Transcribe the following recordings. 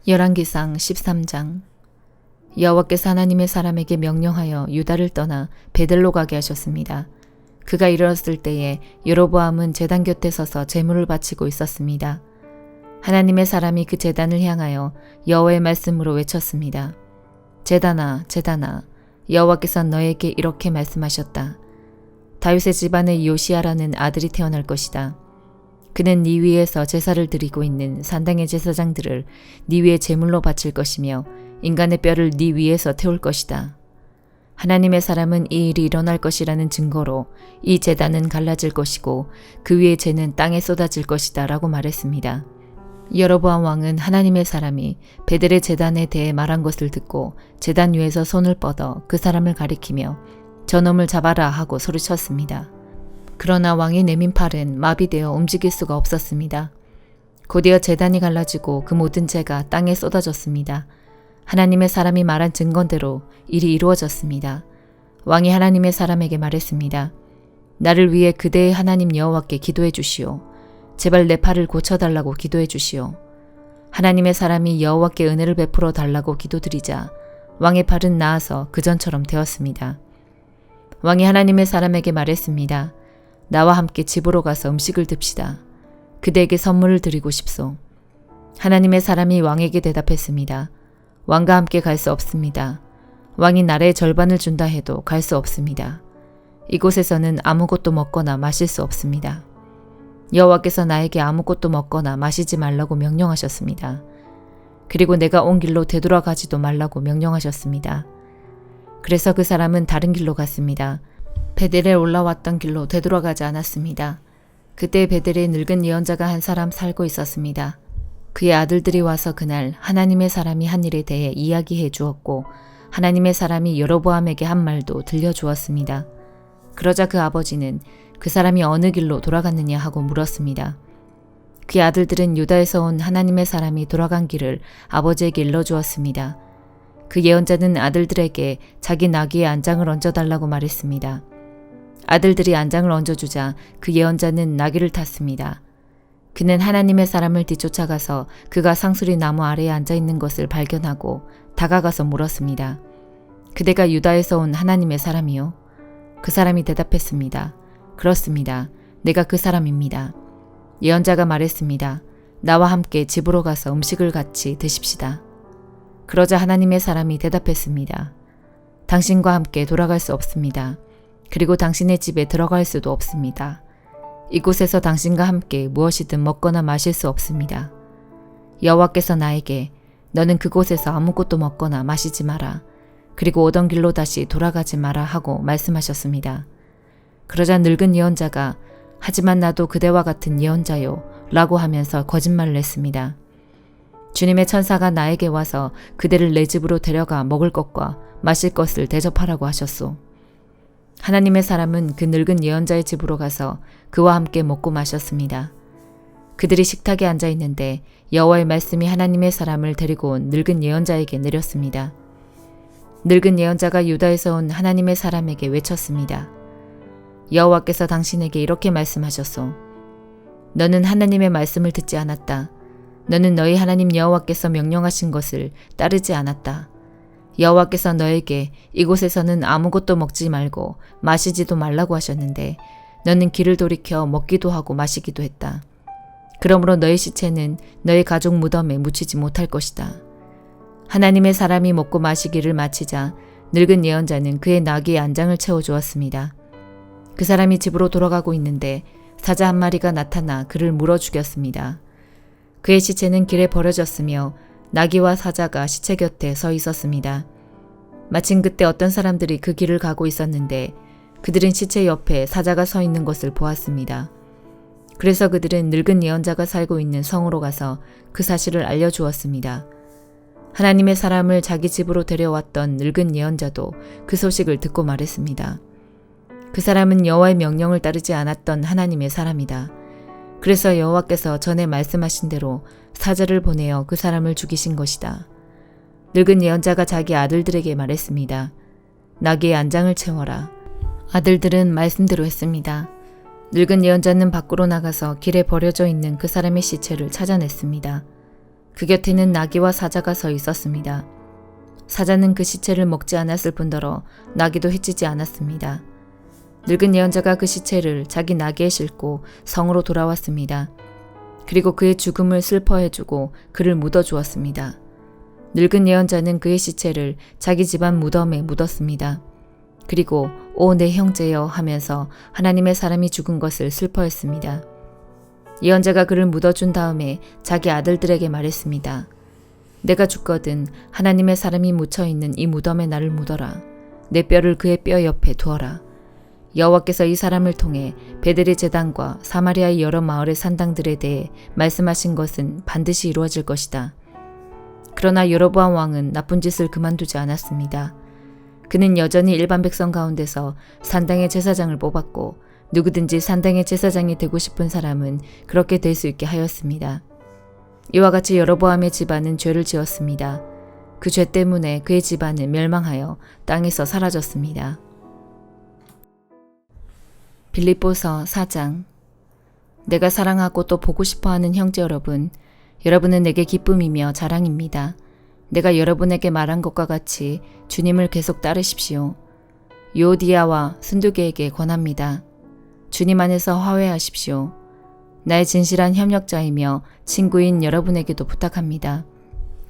열왕기상 13장. 여호와께서 하나님의 사람에게 명령하여 유다를 떠나 베들로 가게 하셨습니다. 그가 이르렀을 때에 여로보암은 제단 곁에 서서 제물을 바치고 있었습니다. 하나님의 사람이 그 제단을 향하여 여호와의 말씀으로 외쳤습니다. 제단아, 제단아, 여호와께서 너에게 이렇게 말씀하셨다. 다윗의 집안의 요시아라는 아들이 태어날 것이다. 그는 네 위에서 제사를 드리고 있는 산당의 제사장들을 네 위에 제물로 바칠 것이며 인간의 뼈를 네 위에서 태울 것이다. 하나님의 사람은 이 일이 일어날 것이라는 증거로 이 제단은 갈라질 것이고 그 위에 재는 땅에 쏟아질 것이다 라고 말했습니다. 여로보암 왕은 하나님의 사람이 베델의 제단에 대해 말한 것을 듣고 제단 위에서 손을 뻗어 그 사람을 가리키며 저놈을 잡아라 하고 소리쳤습니다. 그러나 왕이 내민 팔은 마비되어 움직일 수가 없었습니다. 곧이어 제단이 갈라지고 그 모든 재가 땅에 쏟아졌습니다. 하나님의 사람이 말한 증거대로 일이 이루어졌습니다. 왕이 하나님의 사람에게 말했습니다. 나를 위해 그대의 하나님 여호와께 기도해 주시오. 제발 내 팔을 고쳐달라고 기도해 주시오. 하나님의 사람이 여호와께 은혜를 베풀어 달라고 기도드리자 왕의 팔은 나아서 그전처럼 되었습니다. 왕이 하나님의 사람에게 말했습니다. 나와 함께 집으로 가서 음식을 듭시다. 그대에게 선물을 드리고 싶소. 하나님의 사람이 왕에게 대답했습니다. 왕과 함께 갈 수 없습니다. 왕이 나라의 절반을 준다 해도 갈 수 없습니다. 이곳에서는 아무것도 먹거나 마실 수 없습니다. 여호와께서 나에게 아무것도 먹거나 마시지 말라고 명령하셨습니다. 그리고 내가 온 길로 되돌아가지도 말라고 명령하셨습니다. 그래서 그 사람은 다른 길로 갔습니다. 베델에 올라왔던 길로 되돌아가지 않았습니다. 그때 베델에 늙은 예언자가 한 사람 살고 있었습니다. 그의 아들들이 와서 그날 하나님의 사람이 한 일에 대해 이야기해 주었고 하나님의 사람이 여로보암에게 한 말도 들려주었습니다. 그러자 그 아버지는 그 사람이 어느 길로 돌아갔느냐 하고 물었습니다. 그의 아들들은 유다에서 온 하나님의 사람이 돌아간 길을 아버지에게 일러주었습니다. 그 예언자는 아들들에게 자기 나귀의 안장을 얹어달라고 말했습니다. 아들들이 안장을 얹어주자 그 예언자는 나귀를 탔습니다. 그는 하나님의 사람을 뒤쫓아가서 그가 상수리 나무 아래에 앉아있는 것을 발견하고 다가가서 물었습니다. 그대가 유다에서 온 하나님의 사람이요? 그 사람이 대답했습니다. 그렇습니다. 내가 그 사람입니다. 예언자가 말했습니다. 나와 함께 집으로 가서 음식을 같이 드십시다. 그러자 하나님의 사람이 대답했습니다. 당신과 함께 돌아갈 수 없습니다. 그리고 당신의 집에 들어갈 수도 없습니다. 이곳에서 당신과 함께 무엇이든 먹거나 마실 수 없습니다. 여호와께서 나에게 너는 그곳에서 아무것도 먹거나 마시지 마라. 그리고 오던 길로 다시 돌아가지 마라 하고 말씀하셨습니다. 그러자 늙은 예언자가 하지만 나도 그대와 같은 예언자요 라고 하면서 거짓말을 했습니다. 주님의 천사가 나에게 와서 그대를 내 집으로 데려가 먹을 것과 마실 것을 대접하라고 하셨소. 하나님의 사람은 그 늙은 예언자의 집으로 가서 그와 함께 먹고 마셨습니다. 그들이 식탁에 앉아 있는데 여호와의 말씀이 하나님의 사람을 데리고 온 늙은 예언자에게 내렸습니다. 늙은 예언자가 유다에서 온 하나님의 사람에게 외쳤습니다. 여호와께서 당신에게 이렇게 말씀하셨소. 너는 하나님의 말씀을 듣지 않았다. 너는 너희 하나님 여호와께서 명령하신 것을 따르지 않았다. 여호와께서 너에게 이곳에서는 아무것도 먹지 말고 마시지도 말라고 하셨는데 너는 귀를 돌이켜 먹기도 하고 마시기도 했다. 그러므로 너의 시체는 너의 가족 무덤에 묻히지 못할 것이다. 하나님의 사람이 먹고 마시기를 마치자 늙은 예언자는 그의 나귀의 안장을 채워주었습니다. 그 사람이 집으로 돌아가고 있는데 사자 한 마리가 나타나 그를 물어 죽였습니다. 그의 시체는 길에 버려졌으며 나귀와 사자가 시체 곁에 서 있었습니다. 마침 그때 어떤 사람들이 그 길을 가고 있었는데 그들은 시체 옆에 사자가 서 있는 것을 보았습니다. 그래서 그들은 늙은 예언자가 살고 있는 성으로 가서 그 사실을 알려주었습니다. 하나님의 사람을 자기 집으로 데려왔던 늙은 예언자도 그 소식을 듣고 말했습니다. 그 사람은 여호와의 명령을 따르지 않았던 하나님의 사람이다. 그래서 여호와께서 전에 말씀하신 대로 사자를 보내어 그 사람을 죽이신 것이다. 늙은 예언자가 자기 아들들에게 말했습니다. 나귀의 안장을 채워라. 아들들은 말씀대로 했습니다. 늙은 예언자는 밖으로 나가서 길에 버려져 있는 그 사람의 시체를 찾아냈습니다. 그 곁에는 나귀와 사자가 서 있었습니다. 사자는 그 시체를 먹지 않았을 뿐더러 나귀도 해치지 않았습니다. 늙은 예언자가 그 시체를 자기 나귀에 싣고 성으로 돌아왔습니다. 그리고 그의 죽음을 슬퍼해주고 그를 묻어주었습니다. 늙은 예언자는 그의 시체를 자기 집안 무덤에 묻었습니다. 그리고 오 내 형제여 하면서 하나님의 사람이 죽은 것을 슬퍼했습니다. 예언자가 그를 묻어준 다음에 자기 아들들에게 말했습니다. 내가 죽거든 하나님의 사람이 묻혀있는 이 무덤에 나를 묻어라. 내 뼈를 그의 뼈 옆에 두어라. 여호와께서 이 사람을 통해 베델의 제단과 사마리아의 여러 마을의 산당들에 대해 말씀하신 것은 반드시 이루어질 것이다. 그러나 여로보암 왕은 나쁜 짓을 그만두지 않았습니다. 그는 여전히 일반 백성 가운데서 산당의 제사장을 뽑았고 누구든지 산당의 제사장이 되고 싶은 사람은 그렇게 될 수 있게 하였습니다. 이와 같이 여로보암의 집안은 죄를 지었습니다. 그 죄 때문에 그의 집안은 멸망하여 땅에서 사라졌습니다. 빌립보서 4장. 내가 사랑하고 또 보고 싶어하는 형제 여러분, 여러분은 내게 기쁨이며 자랑입니다. 내가 여러분에게 말한 것과 같이 주님을 계속 따르십시오. 요디아와 순두계에게 권합니다. 주님 안에서 화해하십시오. 나의 진실한 협력자이며 친구인 여러분에게도 부탁합니다.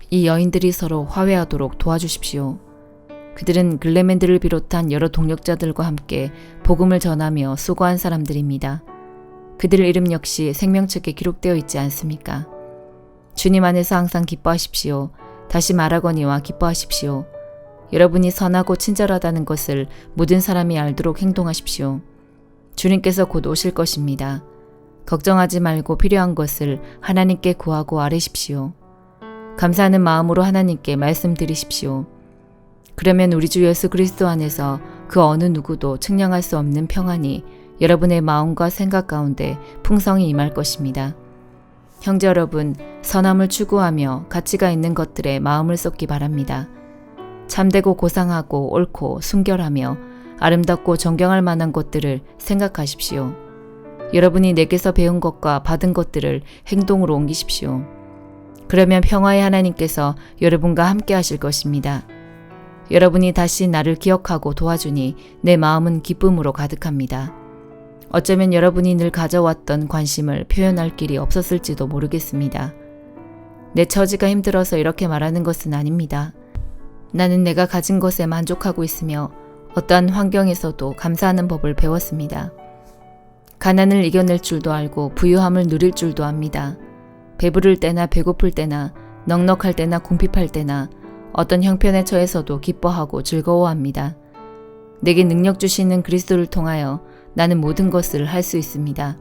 이 여인들이 서로 화해하도록 도와주십시오. 그들은 글레멘드를 비롯한 여러 동력자들과 함께 복음을 전하며 수고한 사람들입니다. 그들 이름 역시 생명책에 기록되어 있지 않습니까? 주님 안에서 항상 기뻐하십시오. 다시 말하거니와 기뻐하십시오. 여러분이 선하고 친절하다는 것을 모든 사람이 알도록 행동하십시오. 주님께서 곧 오실 것입니다. 걱정하지 말고 필요한 것을 하나님께 구하고 아뢰십시오. 감사하는 마음으로 하나님께 말씀드리십시오. 그러면 우리 주 예수 그리스도 안에서 그 어느 누구도 측량할 수 없는 평안이 여러분의 마음과 생각 가운데 풍성히 임할 것입니다. 형제 여러분, 선함을 추구하며 가치가 있는 것들에 마음을 쏟기 바랍니다. 참되고 고상하고 옳고 순결하며 아름답고 존경할 만한 것들을 생각하십시오. 여러분이 내게서 배운 것과 받은 것들을 행동으로 옮기십시오. 그러면 평화의 하나님께서 여러분과 함께 하실 것입니다. 여러분이 다시 나를 기억하고 도와주니 내 마음은 기쁨으로 가득합니다. 어쩌면 여러분이 늘 가져왔던 관심을 표현할 길이 없었을지도 모르겠습니다. 내 처지가 힘들어서 이렇게 말하는 것은 아닙니다. 나는 내가 가진 것에 만족하고 있으며 어떠한 환경에서도 감사하는 법을 배웠습니다. 가난을 이겨낼 줄도 알고 부유함을 누릴 줄도 압니다. 배부를 때나 배고플 때나 넉넉할 때나 궁핍할 때나 어떤 형편에 처해서도 기뻐하고 즐거워합니다. 내게 능력 주시는 그리스도를 통하여 나는 모든 것을 할 수 있습니다.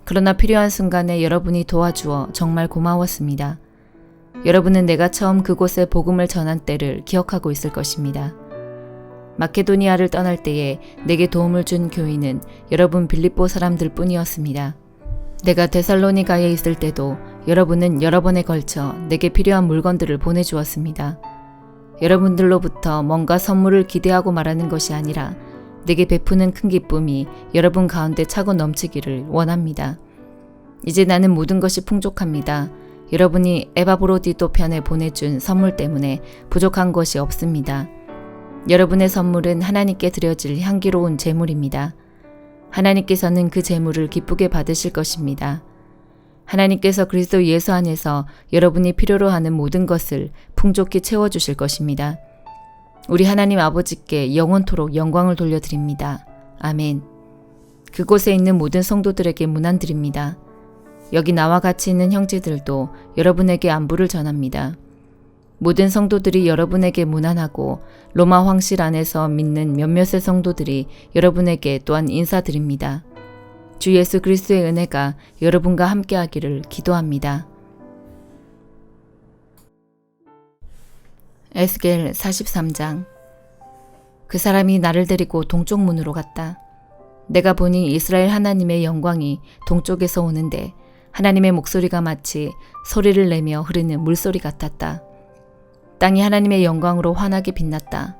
그러나 필요한 순간에 여러분이 도와주어 정말 고마웠습니다. 여러분은 내가 처음 그곳에 복음을 전한 때를 기억하고 있을 것입니다. 마케도니아를 떠날 때에 내게 도움을 준 교인은 여러분 빌립보 사람들 뿐이었습니다. 내가 데살로니가에 있을 때도 여러분은 여러 번에 걸쳐 내게 필요한 물건들을 보내주었습니다. 여러분들로부터 뭔가 선물을 기대하고 말하는 것이 아니라 내게 베푸는 큰 기쁨이 여러분 가운데 차고 넘치기를 원합니다. 이제 나는 모든 것이 풍족합니다. 여러분이 에바브로디도 편에 보내준 선물 때문에 부족한 것이 없습니다. 여러분의 선물은 하나님께 드려질 향기로운 제물입니다. 하나님께서는 그 제물을 기쁘게 받으실 것입니다. 하나님께서 그리스도 예수 안에서 여러분이 필요로 하는 모든 것을 풍족히 채워주실 것입니다. 우리 하나님 아버지께 영원토록 영광을 돌려드립니다. 아멘. 그곳에 있는 모든 성도들에게 문안드립니다. 여기 나와 같이 있는 형제들도 여러분에게 안부를 전합니다. 모든 성도들이 여러분에게 문안하고 로마 황실 안에서 믿는 몇몇의 성도들이 여러분에게 또한 인사드립니다. 주 예수 그리스도의 은혜가 여러분과 함께하기를 기도합니다. 에스겔 43장. 그 사람이 나를 데리고 동쪽 문으로 갔다. 내가 보니 이스라엘 하나님의 영광이 동쪽에서 오는데 하나님의 목소리가 마치 소리를 내며 흐르는 물소리 같았다. 땅이 하나님의 영광으로 환하게 빛났다.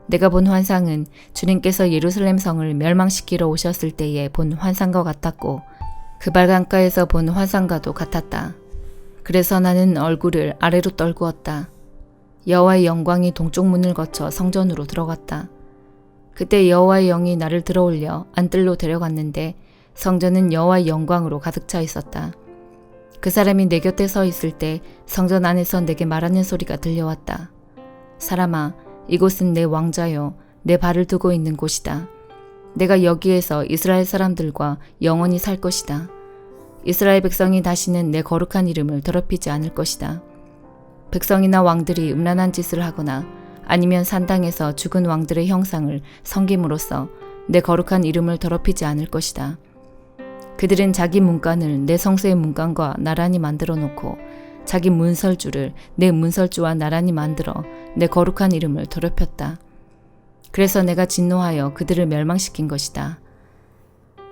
내가 본 환상은 주님께서 예루살렘 성을 멸망시키러 오셨을 때에 본 환상과 같았고 그 발강가에서 본 환상과도 같았다. 그래서 나는 얼굴을 아래로 떨구었다. 여호와의 영광이 동쪽 문을 거쳐 성전으로 들어갔다. 그때 여호와의 영이 나를 들어올려 안뜰로 데려갔는데 성전은 여호와의 영광으로 가득 차 있었다. 그 사람이 내 곁에 서 있을 때 성전 안에서 내게 말하는 소리가 들려왔다. 사람아, 이곳은 내 왕자요, 내 발을 두고 있는 곳이다. 내가 여기에서 이스라엘 사람들과 영원히 살 것이다. 이스라엘 백성이 다시는 내 거룩한 이름을 더럽히지 않을 것이다. 백성이나 왕들이 음란한 짓을 하거나 아니면 산당에서 죽은 왕들의 형상을 섬김으로써 내 거룩한 이름을 더럽히지 않을 것이다. 그들은 자기 문간을 내 성소의 문간과 나란히 만들어 놓고 자기 문설주를 내 문설주와 나란히 만들어 내 거룩한 이름을 더럽혔다. 그래서 내가 진노하여 그들을 멸망시킨 것이다.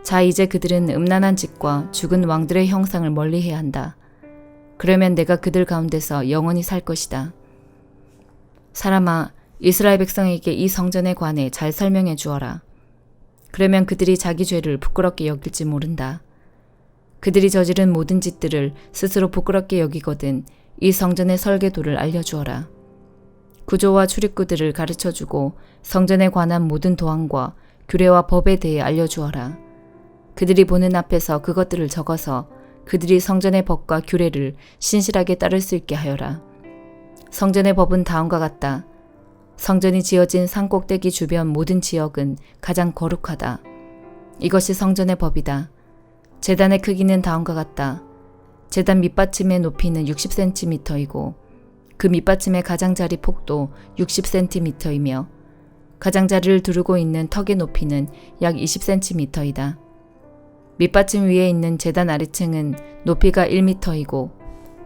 자, 이제 그들은 음란한 짓과 죽은 왕들의 형상을 멀리해야 한다. 그러면 내가 그들 가운데서 영원히 살 것이다. 사람아, 이스라엘 백성에게 이 성전에 관해 잘 설명해 주어라. 그러면 그들이 자기 죄를 부끄럽게 여길지 모른다. 그들이 저지른 모든 짓들을 스스로 부끄럽게 여기거든 이 성전의 설계도를 알려주어라. 구조와 출입구들을 가르쳐주고 성전에 관한 모든 도항과 규례와 법에 대해 알려주어라. 그들이 보는 앞에서 그것들을 적어서 그들이 성전의 법과 규례를 신실하게 따를 수 있게 하여라. 성전의 법은 다음과 같다. 성전이 지어진 산꼭대기 주변 모든 지역은 가장 거룩하다. 이것이 성전의 법이다. 제단의 크기는 다음과 같다. 제단 밑받침의 높이는 60cm이고 그 밑받침의 가장자리 폭도 60cm이며 가장자리를 두르고 있는 턱의 높이는 약 20cm이다. 밑받침 위에 있는 제단 아래층은 높이가 1m이고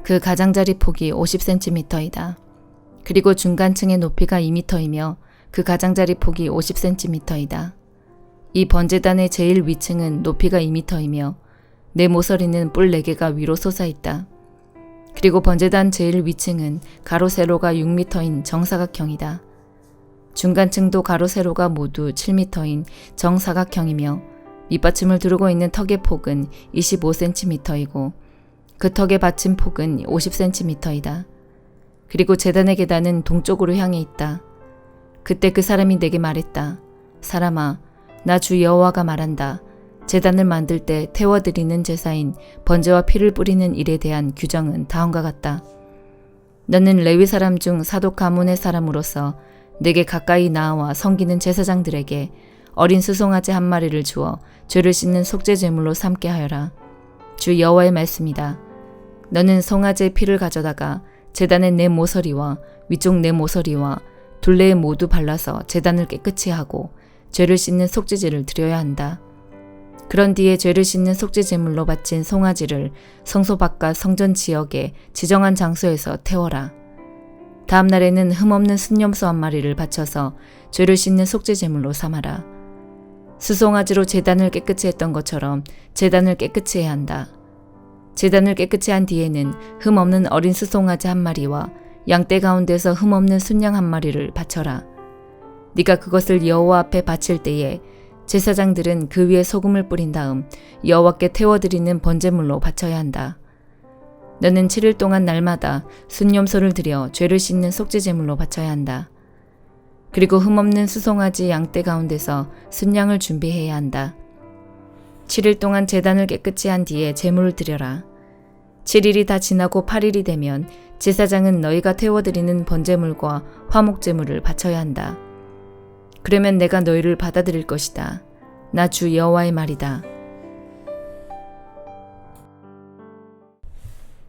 그 가장자리 폭이 50cm이다. 그리고 중간층의 높이가 2m이며 그 가장자리 폭이 50cm이다. 이 번제단의 제일 위층은 높이가 2m이며 내 모서리는 뿔 4개가 위로 솟아있다. 그리고 번제단 제일 위층은 가로 세로가 6m인 정사각형이다. 중간층도 가로 세로가 모두 7m인 정사각형이며 밑받침을 두르고 있는 턱의 폭은 25cm이고 그 턱의 받침 폭은 50cm이다. 그리고 제단의 계단은 동쪽으로 향해 있다. 그때 그 사람이 내게 말했다. 사람아, 나 주 여호와가 말한다. 제단을 만들 때 태워드리는 제사인 번제와 피를 뿌리는 일에 대한 규정은 다음과 같다. 너는 레위 사람 중 사독 가문의 사람으로서 내게 가까이 나아와 섬기는 제사장들에게 어린 수송아지 한 마리를 주어 죄를 씻는 속죄 제물로 삼게 하여라. 주 여호와의 말씀이다. 너는 송아지의 피를 가져다가 제단의 내 모서리와 위쪽 내 모서리와 둘레에 모두 발라서 제단을 깨끗이 하고 죄를 씻는 속죄제를 드려야 한다. 그런 뒤에 죄를 씻는 속죄 제물로 바친 송아지를 성소 바깥 성전 지역의 지정한 장소에서 태워라. 다음 날에는 흠없는 순염소 한 마리를 바쳐서 죄를 씻는 속죄 제물로 삼아라. 수송아지로 제단을 깨끗이 했던 것처럼 제단을 깨끗이 해야 한다. 제단을 깨끗이 한 뒤에는 흠없는 어린 수송아지 한 마리와 양떼 가운데서 흠없는 순양 한 마리를 바쳐라. 네가 그것을 여호와 앞에 바칠 때에 제사장들은 그 위에 소금을 뿌린 다음 여호와께 태워드리는 번제물로 바쳐야 한다. 너는 7일 동안 날마다 순염소를 드려 죄를 씻는 속죄제물로 바쳐야 한다. 그리고 흠없는 수송아지 양떼 가운데서 순양을 준비해야 한다. 7일 동안 제단을 깨끗이 한 뒤에 제물을 드려라. 7일이 다 지나고 8일이 되면 제사장은 너희가 태워드리는 번제물과 화목제물을 바쳐야 한다. 그러면 내가 너희를 받아들일 것이다. 나 주 여호와의 말이다.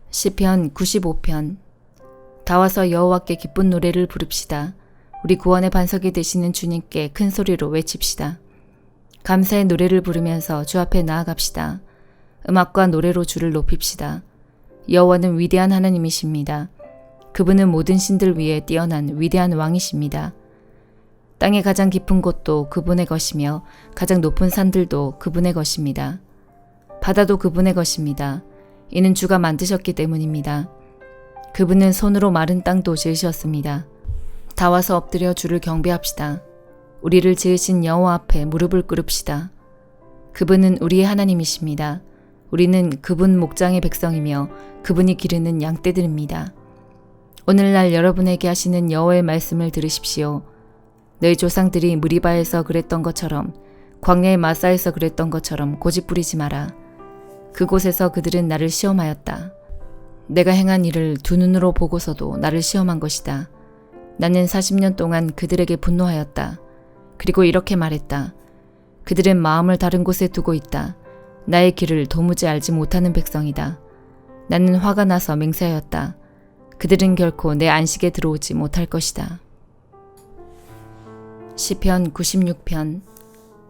시편 95편. 다 와서 여호와께 기쁜 노래를 부릅시다. 우리 구원의 반석이 되시는 주님께 큰 소리로 외칩시다. 감사의 노래를 부르면서 주 앞에 나아갑시다. 음악과 노래로 주를 높입시다. 여호와는 위대한 하나님이십니다. 그분은 모든 신들 위에 뛰어난 위대한 왕이십니다. 땅의 가장 깊은 곳도 그분의 것이며 가장 높은 산들도 그분의 것입니다. 바다도 그분의 것입니다. 이는 주가 만드셨기 때문입니다. 그분은 손으로 마른 땅도 지으셨습니다. 다 와서 엎드려 주를 경배합시다. 우리를 지으신 여호와 앞에 무릎을 꿇읍시다. 그분은 우리의 하나님이십니다. 우리는 그분 목장의 백성이며 그분이 기르는 양떼들입니다. 오늘날 여러분에게 하시는 여호와의 말씀을 들으십시오. 너희 조상들이 무리바에서 그랬던 것처럼 광야의 마사에서 그랬던 것처럼 고집부리지 마라. 그곳에서 그들은 나를 시험하였다. 내가 행한 일을 두 눈으로 보고서도 나를 시험한 것이다. 나는 40년 동안 그들에게 분노하였다. 그리고 이렇게 말했다. 그들은 마음을 다른 곳에 두고 있다. 나의 길을 도무지 알지 못하는 백성이다. 나는 화가 나서 맹세하였다. 그들은 결코 내 안식에 들어오지 못할 것이다. 시편 96편.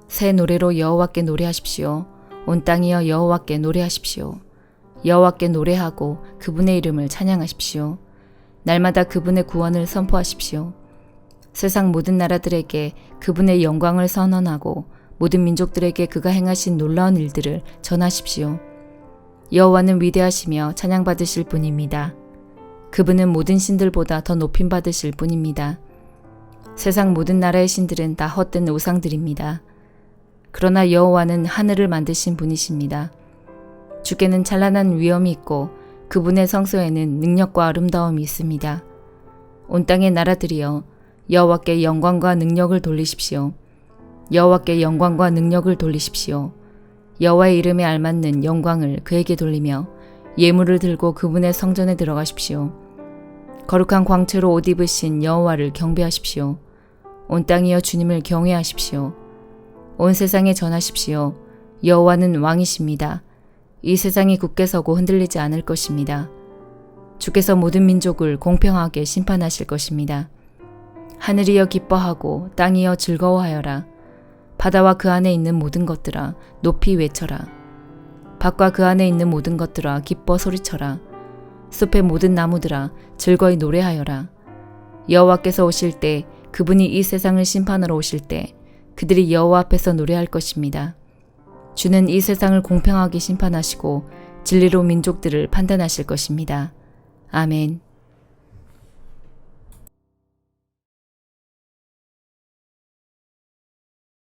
새 노래로 여호와께 노래하십시오. 온 땅이여 여호와께 노래하십시오. 여호와께 노래하고 그분의 이름을 찬양하십시오. 날마다 그분의 구원을 선포하십시오. 세상 모든 나라들에게 그분의 영광을 선언하고 모든 민족들에게 그가 행하신 놀라운 일들을 전하십시오. 여호와는 위대하시며 찬양받으실 분입니다. 그분은 모든 신들보다 더 높임받으실 분입니다. 세상 모든 나라의 신들은 다 헛된 우상들입니다. 그러나 여호와는 하늘을 만드신 분이십니다. 주께는 찬란한 위엄이 있고 그분의 성소에는 능력과 아름다움이 있습니다. 온 땅의 나라들이여 여호와께 영광과 능력을 돌리십시오. 여호와께 영광과 능력을 돌리십시오. 여호와의 이름에 알맞는 영광을 그에게 돌리며 예물을 들고 그분의 성전에 들어가십시오. 거룩한 광채로 옷 입으신 여호와를 경배하십시오. 온 땅이여 주님을 경외하십시오. 온 세상에 전하십시오. 여호와는 왕이십니다. 이 세상이 굳게 서고 흔들리지 않을 것입니다. 주께서 모든 민족을 공평하게 심판하실 것입니다. 하늘이여 기뻐하고 땅이여 즐거워하여라. 바다와 그 안에 있는 모든 것들아 높이 외쳐라. 밭과 그 안에 있는 모든 것들아 기뻐 소리쳐라. 숲의 모든 나무들아 즐거이 노래하여라. 여호와께서 오실 때 그분이 이 세상을 심판하러 오실 때 그들이 여호와 앞에서 노래할 것입니다. 주는 이 세상을 공평하게 심판하시고 진리로 민족들을 판단하실 것입니다. 아멘.